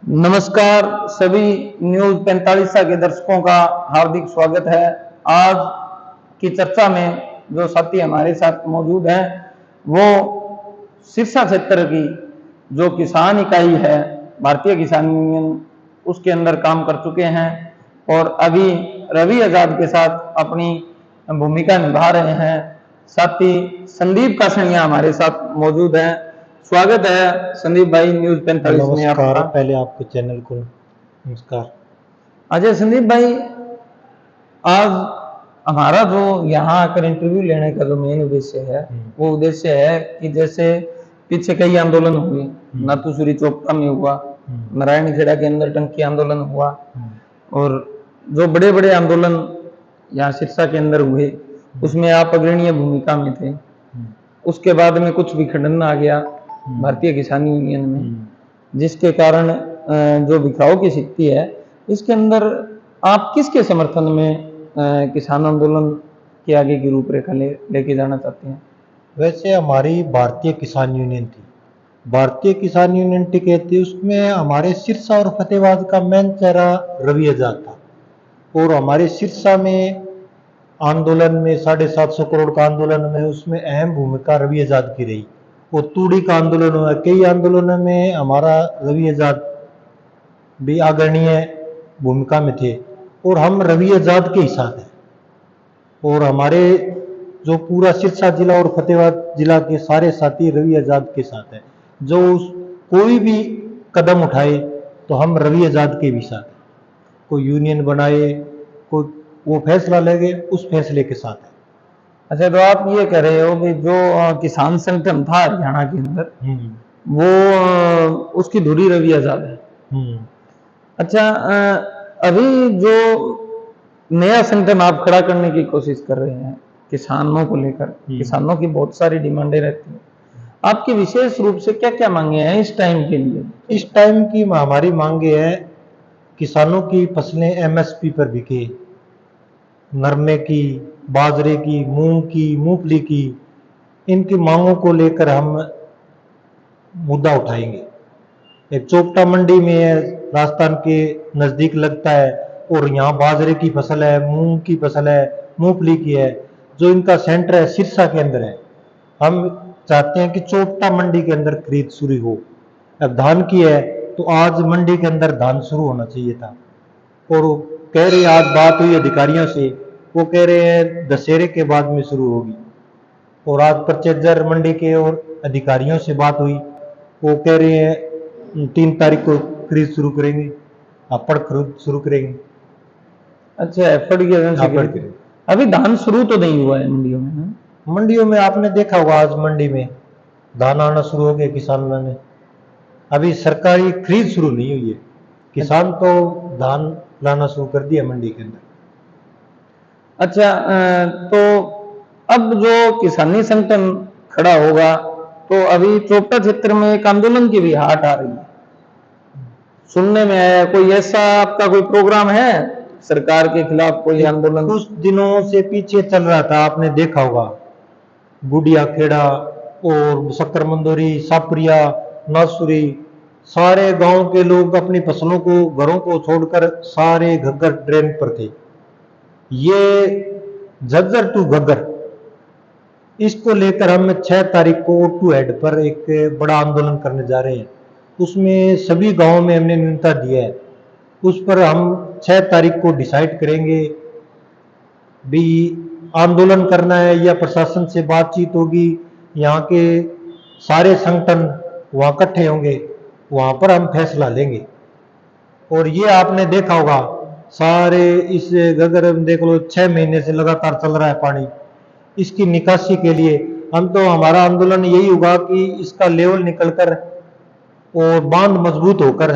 नमस्कार सभी न्यूज 45 के दर्शकों का हार्दिक स्वागत है। आज की चर्चा में जो साथी हमारे साथ मौजूद हैं वो सिरसा क्षेत्र की जो किसान इकाई है भारतीय किसान यूनियन उसके अंदर काम कर चुके हैं और अभी रवि आजाद के साथ अपनी भूमिका निभा रहे हैं। साथी संदीप कासनिया हमारे साथ मौजूद हैं। स्वागत है संदीप भाई न्यूज 45 में आपका। पहले आपके चैनल को नमस्कार। अजय संदीप भाई, आज हमारा जो यहाँ आकर इंटरव्यू लेने का जो मेन उद्देश्य है वो उद्देश्य है कि जैसे पीछे कई आंदोलन हुए, नाथूसुरी चौपटा में हुआ, नारायणखेड़ा के अंदर टंकी आंदोलन हुआ और जो बड़े बड़े आंदोलन यहाँ सिरसा के अंदर हुए उसमें आप अग्रणीय भूमिका में थे। उसके बाद में कुछ विखंडन आ गया भारतीय किसान यूनियन में, जिसके कारण जो बिखराव की स्थिति है इसके अंदर आप किसके समर्थन में किसान आंदोलन के आगे की रूपरेखा लेके जाना चाहते हैं? वैसे हमारी भारतीय किसान यूनियन थी, भारतीय किसान यूनियन टिके थी, उसमें हमारे सिरसा और फतेहाबाद का मेन चेहरा रवि आजाद था और हमारे सिरसा में आंदोलन में 750 करोड़ का आंदोलन में उसमें अहम भूमिका रवि आजाद की रही। और तूड़ी का आंदोलन हुआ, कई आंदोलनों में हमारा रवि आजाद भी अग्रणीय भूमिका में थे और हम रवि आजाद के ही साथ हैं। और हमारे जो पूरा सिरसा जिला और फतेहाबाद जिला के सारे साथी रवि आजाद के साथ हैं। जो कोई भी कदम उठाए तो हम रवि आजाद के भी साथ हैं। कोई यूनियन बनाए, कोई वो फैसला लेंगे उस फैसले के साथ है। अच्छा, तो आप ये कह रहे हो कि जो किसान संगठन था हरियाणा के अंदर वो उसकी धुरी रवि आजाद है। अच्छा, अभी जो नया संगठन आप खड़ा करने की कोशिश कर रहे हैं किसानों को लेकर, किसानों की बहुत सारी डिमांडें रहती हैं, आपकी विशेष रूप से क्या क्या मांगे हैं इस टाइम के लिए? इस टाइम की हमारी मांगे है किसानों की फसलें एमएसपी पर बिके, नरमे की, बाजरे की, मूंग की, मूंगफली की, इनकी मांगों को लेकर हम मुद्दा उठाएंगे। एक चोपटा मंडी में है, राजस्थान के नजदीक लगता है और यहाँ बाजरे की फसल है, मूंग की फसल है, मूंगफली की है, जो इनका सेंटर है सिरसा के अंदर है। हम चाहते हैं कि चोपटा मंडी के अंदर खरीद शुरू हो। अब धान की है तो आज मंडी के अंदर धान शुरू होना चाहिए था और कह रहे आज बात हुई अधिकारियों से, वो कह रहे हैं दशहरे के बाद में शुरू होगी। और आज परचेजर मंडी के और अधिकारियों से बात हुई, वो कह रहे हैं 3 तारीख को खरीद शुरू करेंगे, अफड़ खरीद शुरू करेंगे। अच्छा, एफर्ड की एजेंसी अभी धान शुरू तो नहीं हुआ है मंडियों में? मंडियों में आपने देखा होगा आज मंडी में धान आना शुरू हो गए किसानों ने, अभी सरकारी खरीद शुरू नहीं हुई है। किसान तो धान लाना शुरू कर दिया मंडी के अंदर। अच्छा, तो अब जो किसानी संगठन खड़ा होगा तो अभी चोपटा क्षेत्र में एक आंदोलन की भी हाट आ रही है, सुनने में आया। कोई ऐसा आपका कोई प्रोग्राम है सरकार के खिलाफ, कोई आंदोलन? कुछ दिनों से पीछे चल रहा था, आपने देखा होगा, गुडिया खेड़ा और शक्कर मंदोरी, सापरिया, नासुरी, सारे गांव के लोग अपनी फसलों को, घरों को छोड़कर सारे घग्गर ट्रेन पर थे। ये झज्जर टू घग्गर, इसको लेकर हम 6 तारीख को O2 हेड पर एक बड़ा आंदोलन करने जा रहे हैं। उसमें सभी गांवों में हमने न्यूनता दिया है। उस पर हम 6 तारीख को डिसाइड करेंगे भी आंदोलन करना है या प्रशासन से बातचीत होगी। यहाँ के सारे संगठन वहाँ इकट्ठे होंगे, वहाँ पर हम फैसला लेंगे। और ये आपने देखा होगा सारे इस घग्गर में देख लो 6 महीने से लगातार चल रहा है पानी। इसकी निकासी के लिए हम तो, हमारा आंदोलन यही होगा कि इसका लेवल निकलकर और बांध मजबूत होकर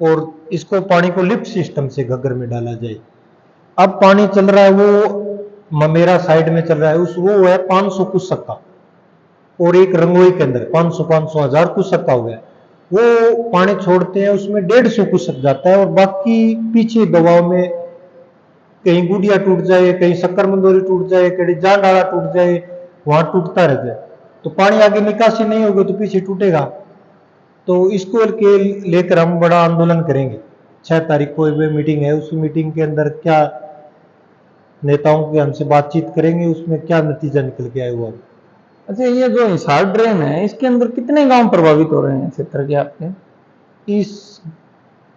और इसको पानी को लिफ्ट सिस्टम से घग्गर में डाला जाए। अब पानी चल रहा है वो ममेरा साइड में चल रहा है, उस वो है 500 कुसक का और एक रंगोई के अंदर 500 1000 कुसक का हो गया। वो पानी छोड़ते हैं उसमें 150 कुसक जाता है और बाकी पीछे दबाव में कहीं गुडिया टूट जाए, कहीं शक्कर मंदोरी टूट जाए, कहीं जान डाला टूट जाए, वहां टूटता रह जाए तो पानी आगे निकासी नहीं होगी तो पीछे टूटेगा। तो इसको के लेकर हम बड़ा आंदोलन करेंगे। 6 तारीख को एक मीटिंग है, उस मीटिंग के अंदर क्या नेताओं के हमसे बातचीत करेंगे, उसमें क्या नतीजा निकल के आए वो। अच्छा, ये जो हिसार ड्रेन है इसके अंदर कितने गांव प्रभावित हो रहे हैं क्षेत्र के आपके? इस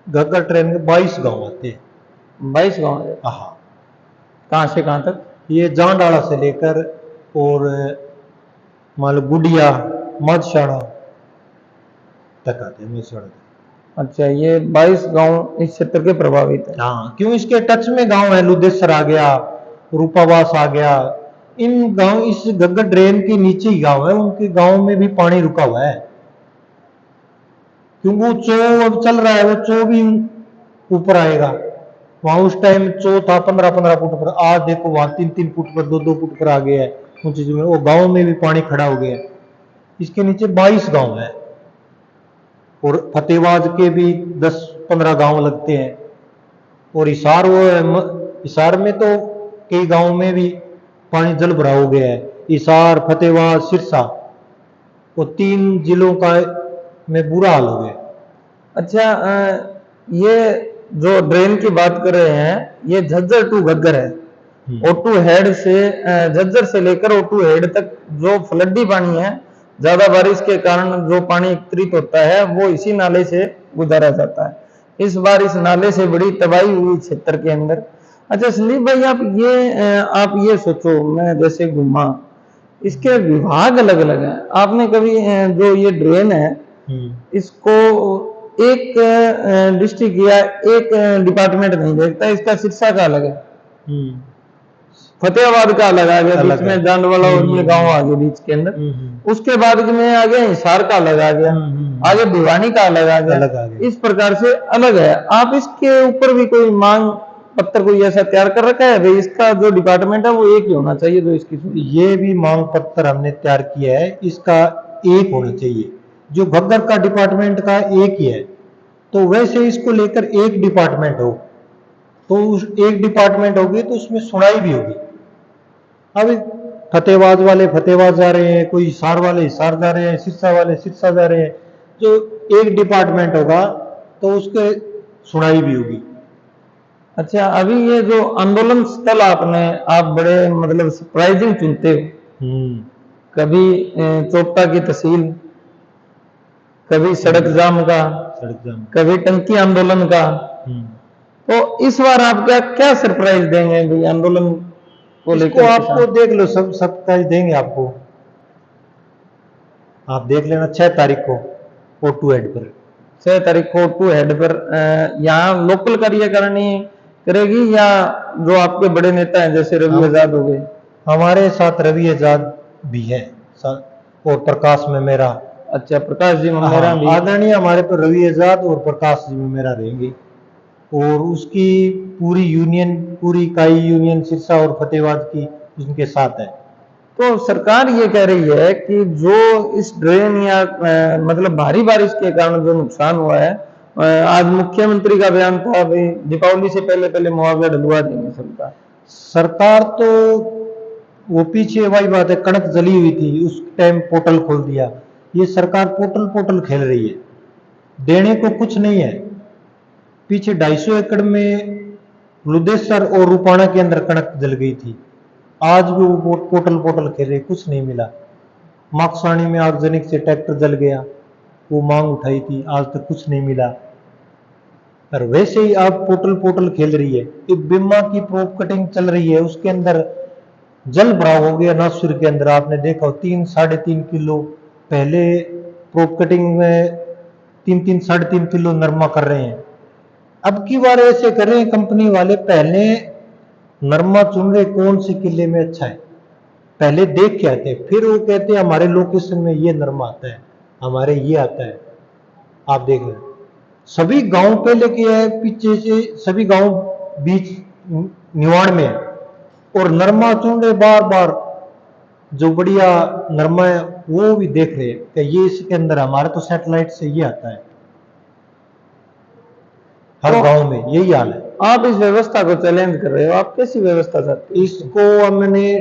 घग्गर ट्रेन में 22 गांव आते हैं। 22 गांव है। हाँ, कहाँ से कहाँ तक? ये जांडाला से लेकर और मान लो गुडिया मधशाड़ा तक आते हैं, मेसवाड़ा तक। अच्छा, ये 22 गांव इस क्षेत्र के प्रभावित है। हाँ, क्यों इसके टच में गांव है, लुदेसर आ गया, रूपावास आ गया, इन गांव इस घग्गर ड्रेन के नीचे ही गांव है, उनके गांव में भी पानी रुका हुआ है। क्योंकि वो चो अब चल रहा है, वो चो भी ऊपर आएगा। वहां उस टाइम चो था 15-15 फुट पर, आज देखो वहां 3-3 फुट पर, 2-2 फुट पर आ गया है ऊंची जमीन। वो गांव में भी पानी खड़ा हो गया है। इसके नीचे 22 गांव है और फतेहबाद के भी 10-15 गांव लगते हैं। और हिसार हिसार में तो कई गांव में भी पानी जल भरा हो गया है। हिसार, फतेहबाद, सिरसा, वो 3 जिलों का में बुरा हाल हो गया। अच्छा, ये जो ड्रेन की बात कर रहे हैं ये झज्जर टू घग्गर है। O2 हेड से झज्जर से लेकर O2 हेड तक जो फ्लडी पानी है, ज्यादा बारिश के कारण जो पानी एकत्रित होता है वो इसी नाले से गुजारा जाता है। इस बार इस नाले से बड़ी तबाही हुई क्षेत्र के अंदर। अच्छा संदीप भाई, आप ये सोचो, मैं जैसे घूमा, इसके विभाग अलग अलग हैं। आपने कभी जो ये ड्रेन है इसको एक डिस्ट्रिक्ट या एक डिपार्टमेंट नहीं देखता, इसका शिक्षा का अलग है, फतेहाबाद का अलग आ गया, बीच में जांडवाला और ये गांव आ गए बीच के अंदर। उसके बाद में आ गया हिसार का अलग आ गया, आगे भिवानी का अलग आ गया। इस प्रकार से अलग है। आप इसके ऊपर भी कोई मांग पत्र कोई ऐसा तैयार कर रखा है भाई, इसका जो डिपार्टमेंट है वो एक ही होना चाहिए जो इसकी? ये भी मांग पत्र हमने तैयार किया है, इसका एक होना चाहिए, जो घग्गर का डिपार्टमेंट का एक ही है। तो वैसे इसको लेकर एक डिपार्टमेंट हो, तो उस एक डिपार्टमेंट होगी तो उसमें सुनाई भी होगी। अब फतेहबाद वाले फतेहबाद जा रहे हैं, कोई हिसार वाले हिसार जा रहे हैं, सिरसा वाले सिरसा जा रहे हैं। जो एक डिपार्टमेंट होगा तो उसके सुनाई भी होगी। अच्छा, अभी ये जो आंदोलन स्थल आप बड़े मतलब सरप्राइजिंग चुनते हो। कभी चोपता की तहसील, कभी सड़क जाम का, कभी टंकी आंदोलन का। तो इस बार आप क्या सरप्राइज देंगे भाई आंदोलन को लेकर? आपको देख लो, सब सरप्राइज देंगे आपको, आप देख लेना 6 तारीख को O2 हेड पर। 6 तारीख को O2 हेड पर यहाँ लोकल कार्यकारिणी करेगी या जो आपके बड़े नेता हैं जैसे रवि आजाद हो गए? हमारे साथ रवि आजाद भी है और प्रकाश में मेरा। अच्छा, प्रकाश जी मेरा भी आदरणीय हमारे पर रवि आजाद और प्रकाश जी में मेरा रहेंगे। और उसकी पूरी यूनियन, पूरी इकाई यूनियन सिरसा और फतेहबाद की उनके साथ है। तो सरकार ये कह रही है कि जो इस ड्रेन या मतलब भारी बारिश के कारण जो नुकसान हुआ है, आज मुख्यमंत्री का बयान था भाई दीपावली से पहले पहले मुआवजा डलवा देंगे। सरकार तो वो पीछे वही बात है, कणक जली हुई थी उस टाइम पोर्टल खोल दिया। ये सरकार पोर्टल खेल रही है, देने को कुछ नहीं है। पीछे 250 एकड़ में लुदेसर और रूपाणा के अंदर कणक जल गई थी, आज भी वो पोर्टल खेल रहे, कुछ नहीं मिला। माकसाणी में आगजनिक से ट्रैक्टर जल गया, वो मांग उठाई थी, आज तक कुछ नहीं मिला। और वैसे ही आप पोर्टल खेल रही है। एक बीमा की प्रोप कटिंग चल रही है, उसके अंदर जल भराव हो गया। नासुर के अंदर आपने देखा 3-3.5 किलो, पहले प्रोप कटिंग में 3-3-3.5 किलो नरमा कर रहे हैं। अब की बार ऐसे कर रहे हैं कंपनी वाले, पहले नरमा चुन रहे कौन से किले में अच्छा है, पहले देख के आते हैं, फिर वो कहते हैं हमारे लोकेशन में ये नरमा आता है, हमारे ये आता है। आप देख रहे हैं सभी गांव पहले के है, पीछे से सभी गांव बीच निवाड़ में है, और नरमा चुन रहे बार बार। जो बढ़िया नरमा है वो भी देख रहे हैं कि ये इसके अंदर, हमारे तो सैटेलाइट से ये आता है, हर गांव में यही हाल है। आप इस व्यवस्था को चैलेंज कर रहे हो, आप कैसी व्यवस्था चाहते हो? इसको हमने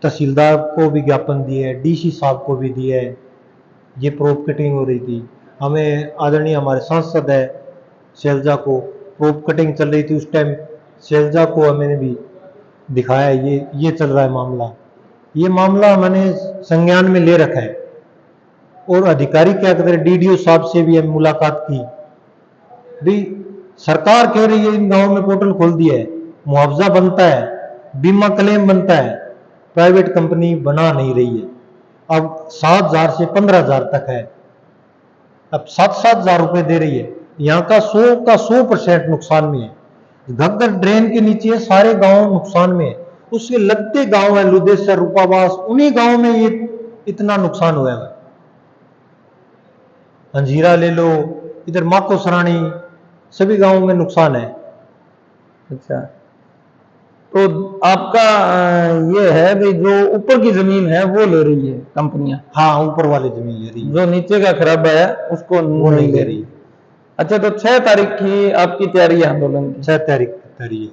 तहसीलदार को भी ज्ञापन दिए है, DC साहब को भी दिया है। ये प्रोप कटिंग हो रही थी, हमें आदरणीय हमारे सांसद है शैलजा को, क्रॉप कटिंग चल रही थी उस टाइम, शैलजा को हमने भी दिखाया ये चल रहा है मामला। ये मामला मैंने संज्ञान में ले रखा है और अधिकारी क्या कहते हैं, डीडीओ साहब से भी हमने मुलाकात की। भी सरकार कह रही है इन गांव में पोर्टल खोल दिया है, मुआवजा बनता है, बीमा क्लेम बनता है, प्राइवेट कंपनी बना नहीं रही है। अब 7,000 से 15,000 तक है, अब 7,000 रुपए दे रही है। यहाँ का 100% नुकसान में है। घग्गर ड्रेन के नीचे सारे गांव नुकसान में है, उसके लगते गांव है लुदेसर, रूपावास, उन्हीं गांव में ये इतना नुकसान हुआ है। अंजीरा ले लो, इधर माको सराणी, सभी गांवों में नुकसान है। अच्छा, तो आपका ये है भी जो ऊपर की जमीन है वो ले रही है कंपनियां? हाँ, ऊपर वाली जमीन ले रही है, जो नीचे का खराब है उसको वो नहीं ले रही। अच्छा, तो 6 तारीख की आपकी तैयारी है आंदोलन की? 6 तारीख तैयारी है।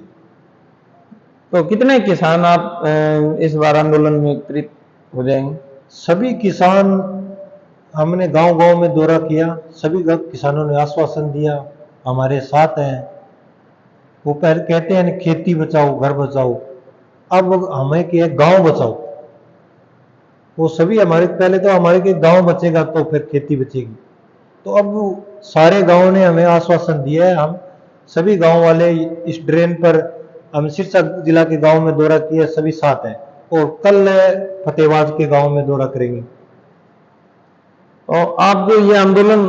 तो कितने किसान आप इस बार आंदोलन में एकत्रित हो जाएंगे? सभी किसान, हमने गांव गांव में दौरा किया, सभी किसानों ने आश्वासन दिया हमारे साथ हैं। वो पहले कहते हैं खेती बचाओ घर बचाओ, अब हमें क्या है गांव बचाओ। वो सभी हमारे, पहले तो हमारे के गांव बचेगा तो फिर खेती बचेगी। तो अब सारे गांव ने हमें आश्वासन दिया है, हम सभी गांव वाले इस ड्रेन पर, हम सिरसा जिला के गांव में दौरा किया, सभी साथ हैं और कल फतेहबाद के गांव में दौरा करेंगे। और आप जो ये आंदोलन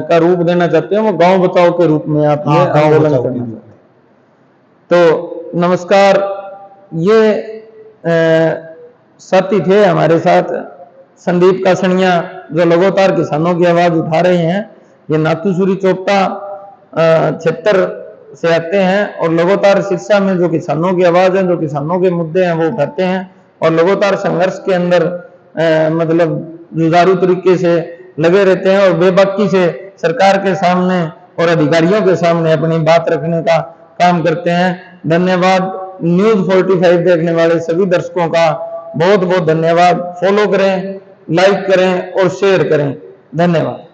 का रूप देना चाहते हैं वो गांव बचाओ के रूप में आप ये आंदोलन करना चाहते हैं? तो नमस्कार, ये साथी थे हमारे साथ संदीप कासनिया, जो लगातार किसानों की आवाज उठा रहे हैं। ये नाथूसुरी चोपटा क्षेत्र से आते हैं और लगातार सिरसा में जो किसानों की आवाज है, जो किसानों के मुद्दे हैं वो उठाते हैं और लगातार संघर्ष के अंदर मतलब जुझारू तरीके से लगे रहते हैं और बेबाकी से सरकार के सामने और अधिकारियों के सामने अपनी बात रखने का काम करते हैं। धन्यवाद। न्यूज़ 45 देखने वाले सभी दर्शकों का बहुत बहुत धन्यवाद। फॉलो करें, लाइक करें और शेयर करें। धन्यवाद।